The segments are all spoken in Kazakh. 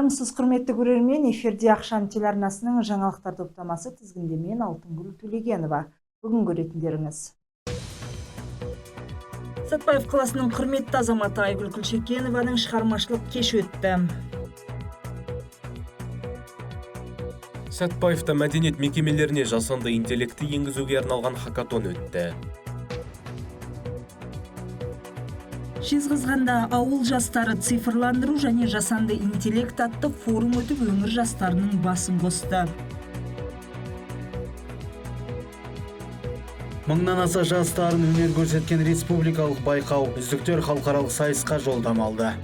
Армысыз құрметті көрермен, эфирде Ақшам телеарнасының жаңалықтар топтамасы тізгінде мен Алтынгүл Төлегенова. Бүгін көретіндеріңіз. Сәтбаев қаласының құрметті азаматы Айгүл Күлшекенованың шығармашылық кеші өтті. Сәтбаевта мәдениет мекемелеріне жасанды интеллекті енгізуге арналған хакатон өтті. Жезқазғанда ауыл жастары цифрландыру және жасанды интеллект атты форум өтіп, өңір жастарының басын қосты. Мыңнан аса жастарын өнер көрсеткен республикалық байқау үздіктер халықаралық сайысқа жолдама алды.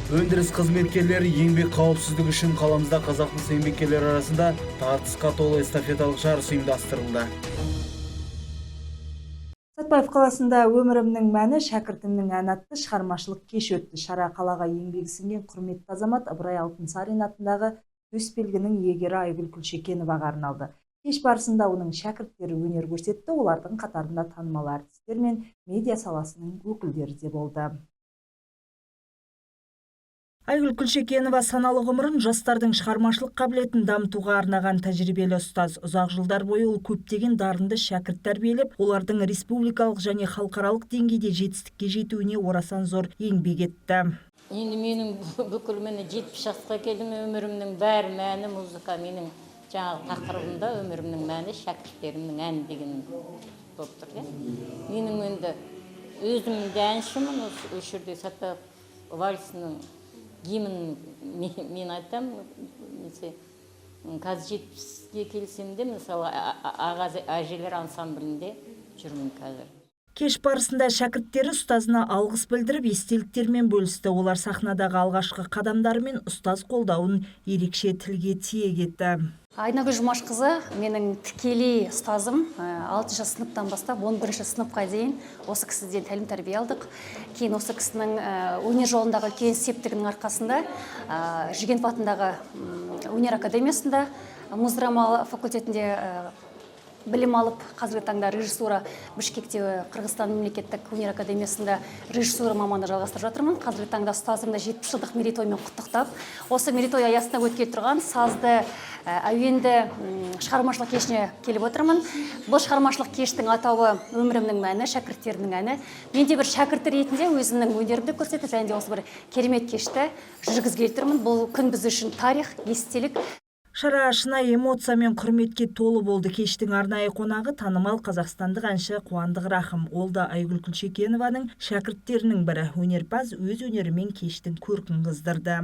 Өндіріс қызметкерлері еңбек қауіпсіздігі үшін қаламызда қазақмыс еңбеккерлері арасында тартысқа толы эстафеталық жарыс ұйымдастырылды. Сәтбаев қаласында өмірімнің мәні, шәкіртімнің әні атты шығармашылық кеш өтті. Шара қалаға еңбегі сіңген құрметті азамат Ыбырай Алтынсарин атындағы төсбелгінің иегері Айгүл Күлшекеноваға арналды. Кеш барысында оның шәкірттері өнер көрсетті, олардың қатарында танымал әртістер мен медиа саласының өкілдері де болды. Айгүл Күлшекенова саналы ғұмырын жастардың шығармашылық қабілетін дамытуға арнаған тәжірибелі ұстаз. Ұзақ жылдар бойы ол көптеген дарынды шәкірт тәрбиелеп, олардың республикалық және халықаралық деңгейде жетістікке жетуіне орасан зор еңбек етті. Енді менің бүкіл 70 жасқа келдім, өмірімнің бәрі мәні музыка. Менің жаңағы тақырыбымда өмірімнің мәні шәкірттерімнің әні деген болып тұр. Менің енді өзім де әншімін, осы жерде Сәтбаев вальсінің гимн мен айтам, қазір 70-ге келсем де, мысалы, аға әжелер ансамблінде жүрмін қазір. Кеш барысында шәкірттері ұстазына алғыс білдіріп, естеліктермен бөлісті. Олар сахнадағы алғашқы қадамдары мен ұстаз қолдауын ерекше тілге тиек етті. Айнагүл Жұмашқызы менің тікелей ұстазым. 6 сыныптан бастап 11 сыныпқа дейін осы кісіден тәлім тәрбие алдық. Кейін осы кісінің өнер жолындағы үлкен септігінің арқасында Жүргенов атындағы өнер академиясында, музыка факультетінде білім алып, қазіргі таңда режиссура Бішкекте Қырғызстан мемлекеттік өнер академиясында режиссура маманы жалғастырып жатырмын. Қазіргі таңда ұстазымды 70 жылдық мерейтоймен құттықтап, осы мерейтой аясында өткелі тұрған сазды әуенді шығармашылық кешіне келіп отырмын. Бұл шығармашылық кештің атауы өмірімнің мәні, шәкірттерімнің әні. Мен де бір шәкірті ретінде өзімнің өнерімді көрсетіп, және де осы бір керемет кешті жүргізгелі тұрмын. Бұл күн біз үшін тарих, естелік. Шара шынайы эмоция мен құрметке толы болды. Кештің арнайы қонағы танымал қазақстандық әнші Қуандық Рахым. Ол да Айгүл Күлшекенованың шәкірттерінің бірі. Өнерпаз өз өнерімен кештің көркін қыздырды.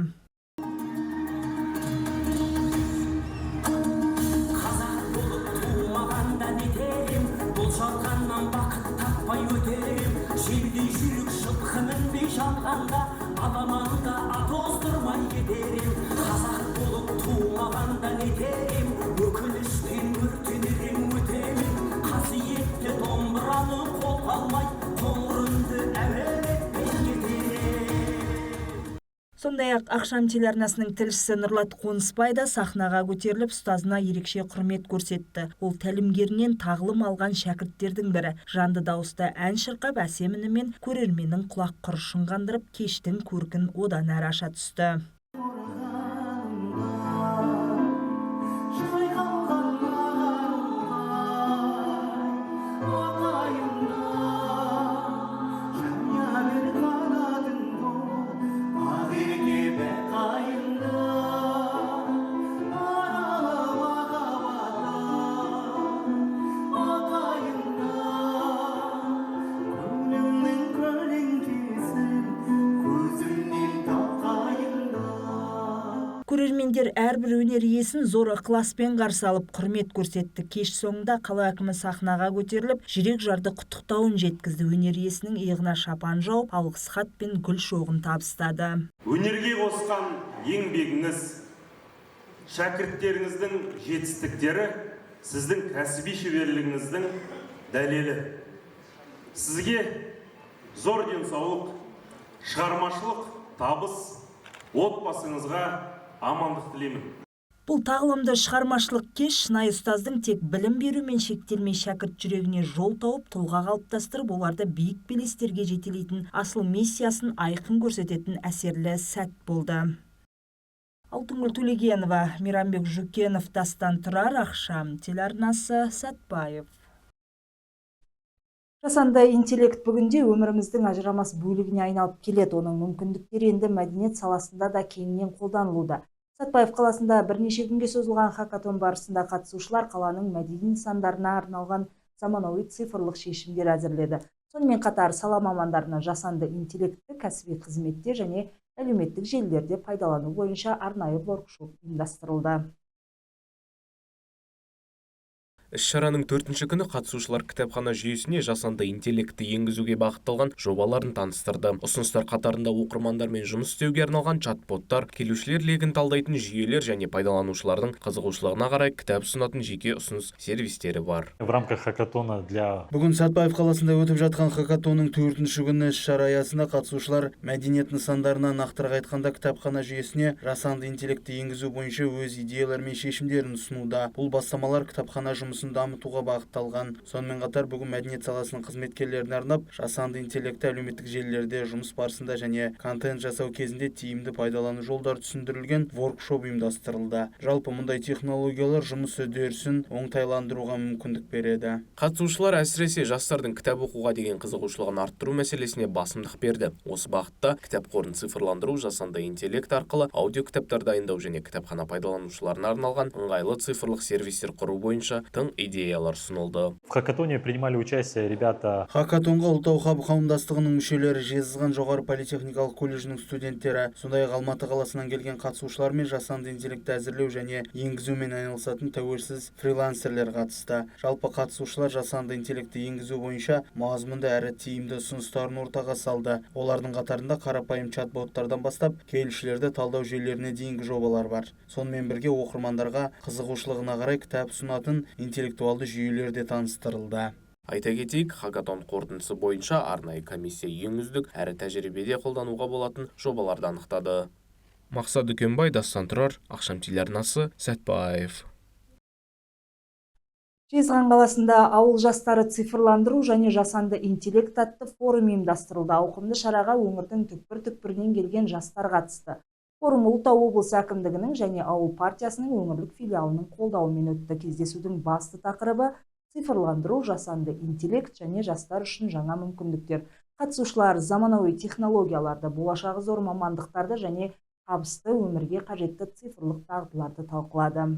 Сондай-ақ Ақшам телеарнасының тілшісі Нұрлат Қонысбай да сахнаға көтеріліп, ұстазына ерекше құрмет көрсетті. Ол тәлімгерінен тағылым алған шәкірттердің бірі. Жанды дауысты ән шырқап, әсем үнімен көрерменнің құлақ құрышын қандырып, кештің көркін одан әрі аша түсті. Көрермендер әрбір өнер иесін зор ықыласпен қарсы алып, құрмет көрсетті. Кеш соңында қала әкімі сахнаға көтеріліп, жүрек жарды құттықтауын жеткізді. Өнер иесінің иығына шапан жауып, алғыс хат пен гүл шоғын табыстады. Өнерге қосқан еңбегіңіз, шәкірттеріңіздің жетістіктері сіздің кәсіби шеберлігіңіздің дәлелі. Сізге зор денсаулық, шығармашылық, табыс, отбасыңызға амандық тілеймін. Бұл тағылымды шығармашылық кеш шынайы ұстаздың тек білім берумен шектелмей шәкірт жүрегіне жол тауып, тұлға қалыптастырып, оларды биік белестерге жетелейтін асыл миссиясын айқын көрсететін әсерлі сәт болды. Алтынгүл Төлегенова, Мейрамбек Жүкенов, Дастан Тұрар, Ақшам телеарнасы, Сәтбаев. Жасанды интеллект бүгінде өміріміздің ажырамас бөлігіне айналып келеді. Оның мүмкіндіктері енді мәдениет саласында да кеңінен қолданылуда. Сәтбаев қаласында бірнеше күнге созылған хакатон барысында қатысушылар қаланың мәдени нысандарына арналған заманауи цифрлық шешімдер әзірледі. Сонымен қатар сала мамандарына жасанды интеллектті кәсіби қызметте және әлеуметтік желілерде пайдалану бойынша арнайы воркшоп ұйымдастырылды. Іс-шараның 4-ші күні қатысушылар кітапхана жүйесіне жасанды интеллектті енгізуге бағытталған жобаларын таныстырды. Ұсыныстар қатарында оқырмандармен жұмыс істеуге арналған чат-боттар, келушілер легін талдайтын жүйелер және пайдаланушылардың қызығушылығына қарай кітап ұсынатын жеке ұсыныс сервистері бар. В рамках хакатона Бүгін Сәтбаев қаласында өтіп жатқан хакатонның 4-ші күні іс-шара аясында қатысушылар мәдениет нысандарына, нақтырақ айтқанда кітапхана жүйесіне жасанды интеллектті енгізу бойынша өз идеялар мен шешімдерін ұсынуда. Бұл бастамалар кітапхана жұмысын дамытуға бағытталған. Сонымен қатар бүгін мәдениет саласының қызметкерлеріне арнап, жасанды интеллектті әлеуметтік желілерде жұмыс барысында және контент жасау кезінде тиімді пайдалану жолдары түсіндірілген воркшоп ұйымдастырылды. Жалпы мұндай технологиялар жұмыс үдерісін оңтайландыруға мүмкіндік береді. Қатысушылар әсіресе жастардың кітап оқуға деген қызығушылығын арттыру мәселесіне басымдық берді. Осы бағытта кітап қорын цифрландыру, жасанды интеллект арқылы аудио кітаптар дайындау және кітапхана пайдаланушыларына арналған ыңғайлы цифрлық сервистер құру бойынша тың идеялар ұсынылды. В хакатоне принимали участие ребята. Хакатонға Ұлытау хаб қауымдастығының мүшелері, Жезқазған жоғары политехникалық колледжінің студенттері, сондай-ақ Алматы қаласынан келген қатысушылар мен жасанды интеллектті әзірлеу және енгізумен айналысатын тәуелсіз фрилансерлер қатысты. Жалпы қатысушылар жасанды интеллектті енгізу бойынша мазмұнды әрі тиімді ұсыныстарын ортаға салды. Олардың қатарында қарапайым чат-боттардан бастап келушілерді талдау жүйелеріне дейінгі жобалар бар. Сонымен бірге оқырмандарға қызығушылығына қарай кітап ұсынатын интеллектуалды жүйелер де таныстырылды. Айта кетейік, хакатон қорытындысы бойынша арнайы комиссия ең үздік әрі тәжірибеде қолдануға болатын жобаларды анықтады. Мақсат Дүкенбай, Дастан Тұрар, Ақшам телеарнасы, Сәтбаев. Жезқазған қаласында ауыл жастары цифрландыру және жасанды интеллект атты форум ұйымдастырылды. Ауқымды шараға өңірдің түкпір-түкпірінен келген жастар қатысты. Форум Ұлытау облысы әкімдігінің және ауыл партиясының өңірлік филиалының қолдауымен өтті. Кездесудің басты тақырыбы цифрландыру, жасанды интеллект және жастар үшін жаңа мүмкіндіктер. Қатысушылар заманауи технологияларды, болашағы зор мамандықтарды және табысты өмірге қажетті цифрлық дағдыларды талқылады.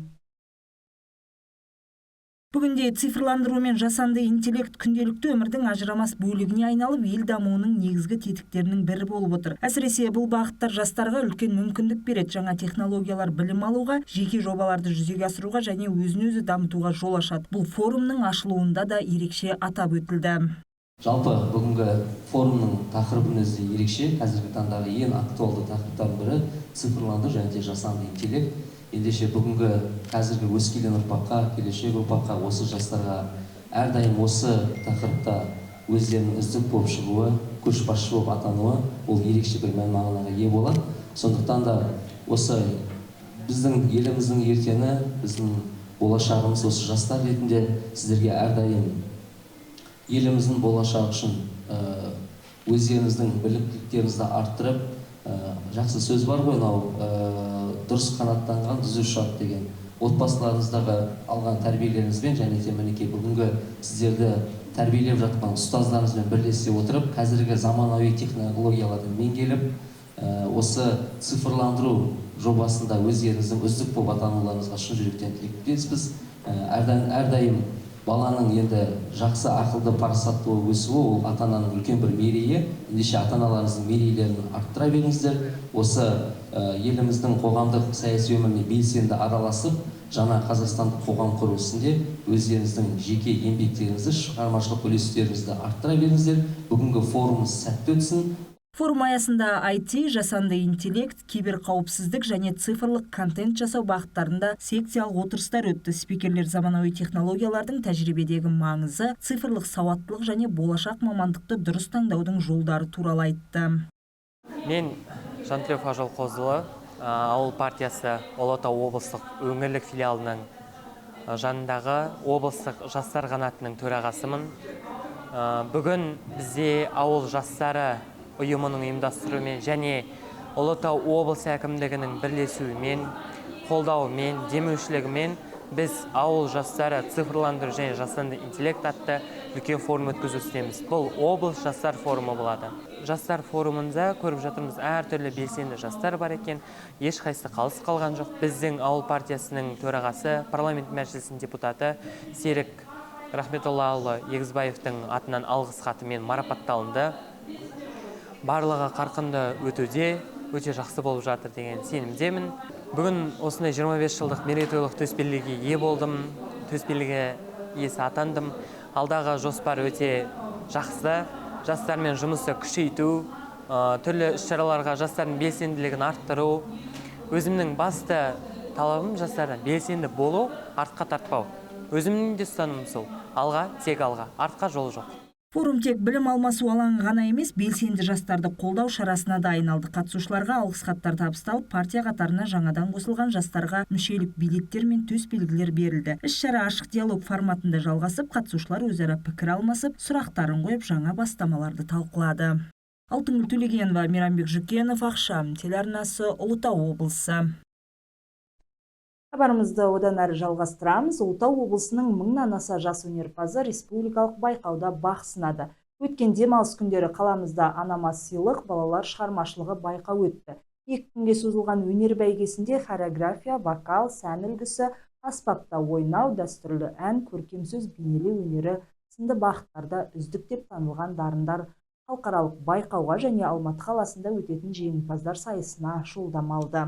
Бүгінде цифрландыру мен жасанды интеллект күнделікті өмірдің ажырамас бөлігіне айналып, ел дамуының негізгі тетіктерінің бірі болып отыр. Әсіресе бұл бағыттар жастарға үлкен мүмкіндік береді. Жаңа технологиялар білім алуға, жеке жобаларды жүзеге асыруға және өзін-өзі дамытуға жол ашады. Бұл форумның ашылуында да ерекше атап өтілді. Жалпы бүгінгі форумның тақырыбының өзі ерекше. Қазіргі таңдағы ең актуалды тақырыптардың бірі цифрландыру және жасанды интеллект. Ендеше бүгінгі қазіргі өскелең ұрпаққа, келешек ұрпаққа, осы жастарға әрдайым осы тақырыпта өздерінің үздік болып шығуы, көшбасшы болып атануы, ол ерекше бір мән мағынаға ие болады. Сондықтан да осы біздің еліміздің ертеңі, біздің болашағымыз осы жастар ретінде сіздерге әрдайым еліміздің болашағы үшін өздеріңіздің біліктіліктеріңізді арттырып, жақсы сөз бар ғой, дұрыс қанаттанған дүзу ұшады деген. Отбасыларыңыздағы алған тәрбиелеріңізбен және де мінекей бүгінгі сіздерді тәрбиелеп жатқан ұстаздарыңызбен бірлесе отырып, қазіргі заманауи технологияларды меңгеріп, осы цифрландыру жобасында өздеріңіздің үздік болып атануларыңызға шын жүректен тілектеспіз. Әрдайым баланың енді жақсы ақылды парасатты өсуі ол ата-ананың үлкен бір мерейі. Ендеше ата-аналарыңыздың мерейлерін арттыра беріңіздер. Осы еліміздің қоғамдық саяси өміріне белсенді араласып, жаңа қазақстандық қоғам құру ісінде өздеріңіздің жеке еңбектеріңізді, шығармашылық үлестеріңізді арттыра беріңіздер. Бүгінгі форумымыз сәтті өтсін. Форум аясында IT, жасанды интеллект, киберқауіпсіздік және цифрлық контент жасау бағыттарында секциялық отырыстар өтті. Спикерлер заманауи технологиялардың тәжірибедегі маңызы, цифрлық сауаттылық және болашақ мамандықты дұрыс таңдаудың жолдары туралы айтты. Мен Жантілеу Ажалқозұлы, ауыл партиясы Ұлытау облыстық өңірлік филиалының жанындағы облыстық жастар қанатының төрағасымын. Бүгін бізде ауыл жастары ұйымының ұйымдастыруымен және Ұлытау облысы әкімдігінің бірлесуімен, қолдауымен, демеушілігімен біз ауыл жастары цифрландыру және жасанды интеллект атты үлкен форум өткізу үстеміз. Бұл облыс жастар форумы болады. Жастар форумында көріп жатырмыз, әртүрлі белсенді жастар бар екен, ешқайсысы қалыс қалған жоқ. Біздің ауыл партиясының төрағасы, парламент мәжілісінің депутаты Серік Рахметоллаұлы Егізбаевтың атынан алғыс хатымен марапатталынды. Барлығы қарқынды өтуде, өте жақсы болып жатыр деген сенімдемін. Бүгін осындай 25 жылдық мерейтойлық төсбелгіге ие болдым, төсбелгі иесі атандым. Алдағы жоспар өте жақсы. Жастармен жұмысты күшейту, түрлі іс-шараларға жастардың белсенділігін арттыру. Өзімнің басты талабым жастардан белсенді болу, артқа тартпау. Өзімнің де ұстанымым сол. Алға, тек алға, артқа жол жоқ. Форум тек білім алмасу алаңы ғана емес, белсенді жастарды қолдау шарасына да айналды. Қатысушыларға алғыс хаттар табысталып, партия қатарына жаңадан қосылған жастарға мүшелік билеттер мен төсбелгілер берілді. Іс-шара ашық диалог форматында жалғасып, қатысушылар өзара пікір алмасып, сұрақтарын қойып, жаңа бастамаларды талқылады. Алтынгүл Төлегенова, Мейрамбек Жүкенов, Ақшам телеарнасы, Ұлытау облысы. Хабарымызды одан әрі жалғастырамыз. Ұлытау облысының 1000-нан аса жас өнерпазы республикалық байқауда бақ сынады. Өткен демалыс күндері қаламызда анама сыйлық, балалар шығармашылығы байқау өтті. 2 күнге созылған өнер бәйгесінде хореография, вокал, сән үлгісі, аспапта ойнау, дәстүрлі ән, көркем сөз, бейнелеу өнері сынды бағыттарда үздік деп танылған дарындар халықаралық байқауға және Алматы қаласында өтетін жеңімпаздар сайысына жолдама алды.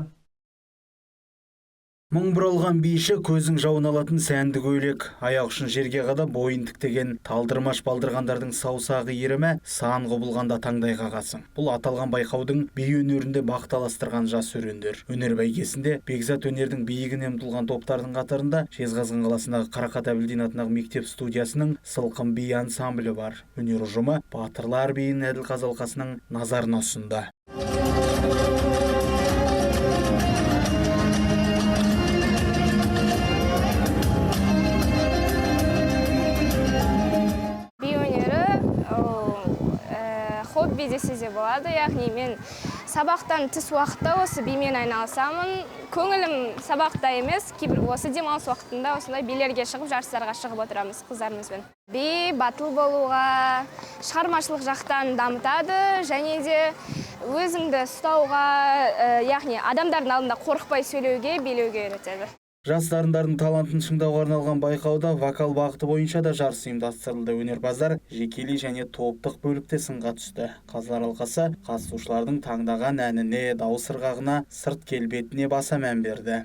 Мың бұралған биші көзің жауын алатын сәнді көйлек, аяқ ұшын жерге қадап бойын тіктеген талдырмаш балдырғандардың саусағы иірімі сан құбылғанда таңдай қағасың. Бұл аталған байқаудың би өнерінде бақ таластырған жас өрендер. Өнер бәйгесінде бекзат өнердің биігіне ұмтылған топтардың қатарында Жезқазған қаласындағы Қарақат Әбілдин атындағы мектеп студиясының Сылқым би ансамблі бар. Өнер ұжымы Батырлар биін Әділқазы алқасының назарына ұсынды. Хобби десе де болады, яғни мен сабақтан тыс уақытта осы бимен айналысамын. Көңілім сабақта емес, кейбір осы демалыс уақытында осындай билерге шығып, жарыстарға шығып отырамыз қыздарымызбен. Би батыл болуға, шығармашылық жақтан дамытады, және де өзіңді ұстауға, яғни адамдардың алдында қорықпай сөйлеуге, билеуге үйретеді. Жас дарындардың талантын шыңдауға арналған байқауда вокал бағыты бойынша да жарыс ұйымдастырылды. Өнерпаздар жекелей және топтық бөлікте сынға түсті. Қазылар алқасы қатысушылардың таңдаған әніне, дауыс ырғағына, сырт келбетіне баса мән берді.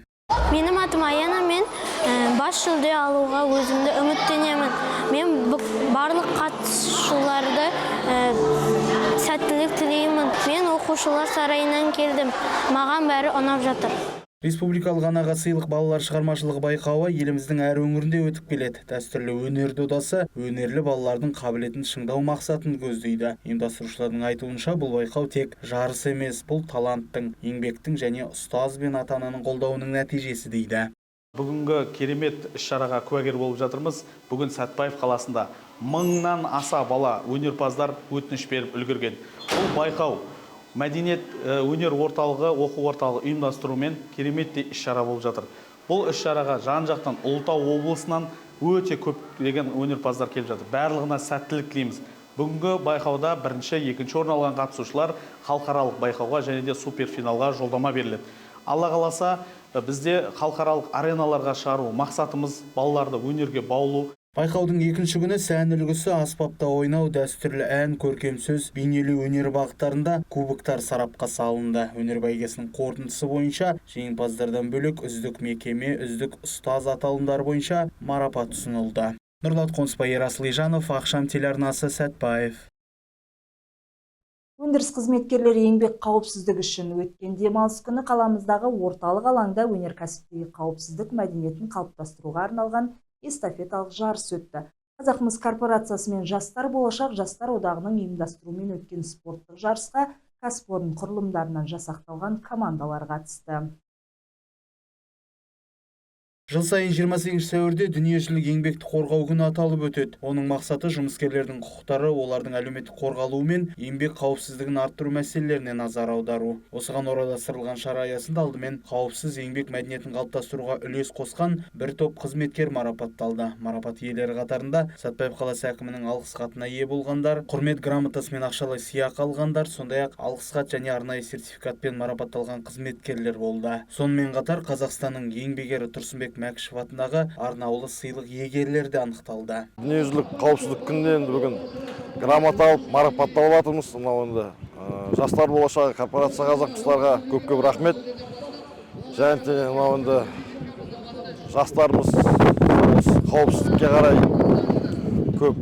Менің атым Аяна, мен бас жүлде алуға өзімді үміттенемін. Мен барлық қатысушыларды сәттілік тілеймін. Мен оқушылар сарайынан келдім. Маған бәрі ұнап жатыр. Республикалық анаға сыйлық балалар шығармашылығы байқауы еліміздің әр өңірінде өтіп келеді. Дәстүрлі өнер додасы өнерлі балалардың қабілетін шыңдау мақсатын көздейді. Ұйымдастырушылардың айтуынша бұл байқау тек жарыс емес, бұл таланттың, еңбектің және ұстаз бен ата-ананың қолдауының нәтижесі дейді. Бүгінгі керемет іс-шараға куәгер болып жатырмыз. Бүгін Сәтбаев қаласында 1000-нан аса бала өнерпаздар өтініш беріп үлгерген. Бұл байқау мәдениет өнер орталығы, оқу орталығы ұйымдастырумен кереметтей іс-шара болып жатыр. Бұл іс-шараға жан-жақтан Ұлытау облысынан өте көптеген өнерпаздар келіп жатыр. Барлығына сәттілік тілейміз. Бүгінгі байқауда 1-2 орын алған қатысушылар халықаралық байқауға және де суперфиналға жолдама беріледі. Алла қаласа, бізде халықаралық ареналарға шығару мақсатымыз балаларды өнерге баулу. Байқаудың екінші күні сән үлгісі, аспапта ойнау, дәстүрлі ән, көркем сөз, бейнелеу өнері бағыттарында кубоктар сарапқа салынды. Өнер бәйгесінің қорытындысы бойынша жеңімпаздардан бөлек үздік мекеме, үздік ұстаз аталымдары бойынша марапат ұсынылды. Нұрлат Қонысбай, Ерасыл Ижанов, Ақшам телеарнасы, Сәтбаев. Өндіріс қызметкерлері еңбек қауіпсіздігі үшін өткен демалыс күні қаламыздағы орталық алаңда өнеркәсіптегі қауіпсіздік мәдениетін қалыптастыруға арналған эстафеталық жарыс өтті. Қазақмыс корпорациясы мен Жастар болашақ жастар одағының ұйымдастыруымен өткен спорттық жарысқа кәсіпорын құрылымдарынан жасақталған командалар қатысты. Жыл сайын 28 сәуірде дүниежүзілік еңбекті қорғау күні аталып өтеді. Оның мақсаты жұмыскерлердің құқықтары, олардың әлеуметтік қорғалуы мен еңбек қауіпсіздігін арттыру мәселелеріне назар аудару. Осыған орайластырылған шара аясында алдымен қауіпсіз еңбек мәдениетін қалыптастыруға үлес қосқан бір топ қызметкер марапатталды. Марапат иелері қатарында Сәтпаев қаласы әкімінің алғыс хатына ие болғандар, құрмет грамотасы мен ақшалай сыйақы алғандар, сондай-ақ алғыс хат және арнайы сертификатпен марапатталған қызметкерлер болды. Сонымен қатар Қазақстанның еңбек ері Тұрсынбек Мәкішев атындағы арнаулы сыйлық иегерлері де анықталды. Дүниежүзілік қауіпсіздік күнінде енді бүгін грамота алып марапатталып жатырмыз. Мынау енді жастар болашағы корпорация қазақстарға көп-көп рахмет. Және де мынау енді жастарымыз қауіпсіздікке қарай көп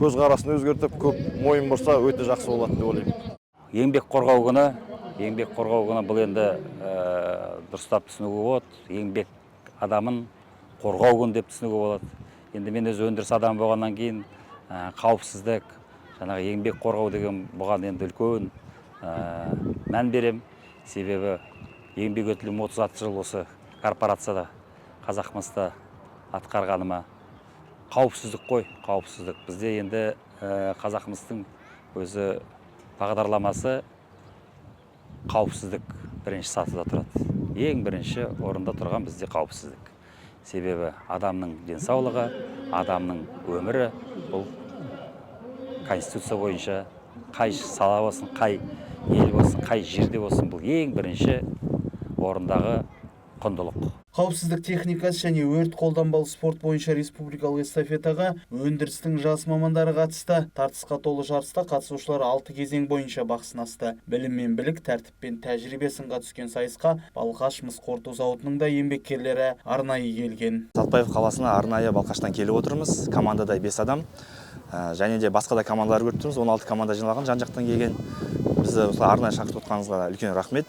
көзқарасын өзгертіп, көп мойын бұрса өте жақсы болады деп ойлаймын. Еңбек қорғау күні бұл енді дұрыстап түсінуге болады. Еңбек адамын қорғау күні деп түсінуге болады. Енді мен өзі өндіріс адамы болғаннан кейін қауіпсіздік, жаңағы еңбек қорғау деген бұған енді үлкен мән берем. Себебі еңбек өтілім 36 жыл осы корпорацияда қазақмыста атқарғаныма қауіпсіздік қой, қауіпсіздік. Бізде енді қазақмыстың өзі бағдарламасы қауіпсіздік бірінші сатыда тұрады. Ең бірінші орында тұрған бізде қауіпсіздік. Себебі адамның денсаулығы, адамның өмірі бұл конституция бойынша қай сала болсын, қай ел болсын, қай жерде болсын, бұл ең бірінші орындағы құндылық. Қауіпсіздік техникасы және өрт қолданбалы спорт бойынша республикалық эстафетаға өндірістің жас мамандары қатысты. Тартысқа толы жарыста қатысушылар 6 кезең бойынша бақ сынасты. Білім мен білік, тәртіп пен тәжірибе сынға түскен сайысқа Балқаш мыс қорыту зауытының да еңбеккерлері арнайы келген. Сәтпаев қаласына арнайы Балқаштан келіп отырмыз. Командада 5 адам. Және де басқа да командалар көріп тұрмыз. 16 команда жиналған, жан-жақтан келген. Бізді арнайы шақыртып отқаныңызға үлкен рахмет.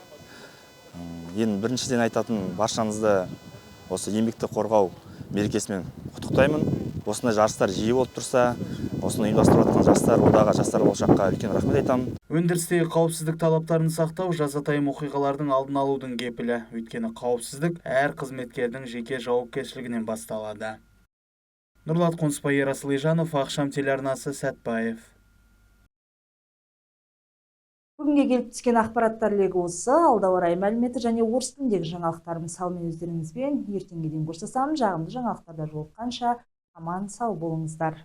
Енді біріншіден айтатын баршаңызды осы еңбекті қорғау мерекесімен құттықтаймын. Осындай жарыстар жиі болып тұрса, осыны ұйымдастырып жатқан жастар одағы, жастар болашаққа үлкен рахмет айтамын. Өндірістегі қауіпсіздік талаптарын сақтау жазатайым оқиғалардың алдын алудың кепілі. Өйткені қауіпсіздік әр қызметкердің жеке жауапкершілігінен басталады. Нұрлат Қонысбай, Ерасыл Ежанов, Ақшам телеарнасы, Сәтпаев. Бүгінге келіп түскен ақпараттар легі осы. Алда орай мәліметі және орыс тіліндегі жаңалықтарым салмен өздеріңізбен ертеңге дейін көрсетсем, жағымды жаңалықтарда жолыққанша аман сау болыңыздар.